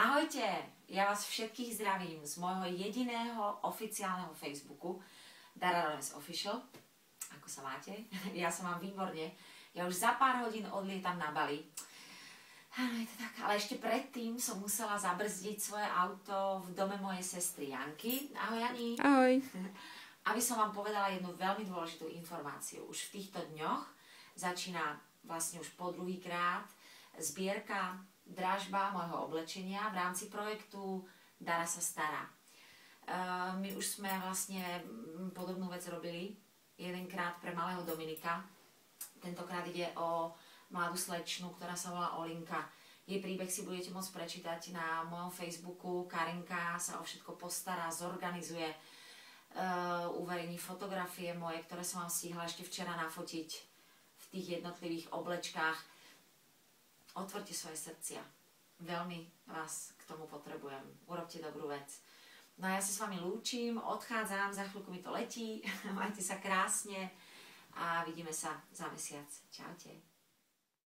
Ahojte, ja vás všetkých zdravím z môjho jediného oficiálneho Facebooku Dara Rones Official. Ako sa máte? Ja sa mám výborne. Ja už za pár hodín odlietam na Bali. Áno, je to tak, ale ešte predtým som musela zabrzdiť svoje auto v dome mojej sestry Janky. Ahoj, Jani. Ahoj. Aby som vám povedala jednu veľmi dôležitú informáciu. Už v týchto dňoch začína vlastne už po druhýkrát zbierka, dražba môjho oblečenia v rámci projektu Dara sa stará. My už sme vlastne podobnú vec robili jedenkrát pre malého Dominika. Tentokrát ide o mladú slečnu, ktorá sa volá Olinka. Jej príbeh si budete môcť prečítať na mojom Facebooku. Karinka sa o všetko postará, zorganizuje, uverejní fotografie moje, ktoré som vám stihla ešte včera nafotiť v tých jednotlivých oblečkách. Otvorte svoje srdcia. Veľmi vás k tomu potrebujem. Urobte dobrú vec. No a ja sa s vami lúčim, odchádzam, za chvíľku mi to letí. Majte sa krásne a vidíme sa za mesiac. Čaute.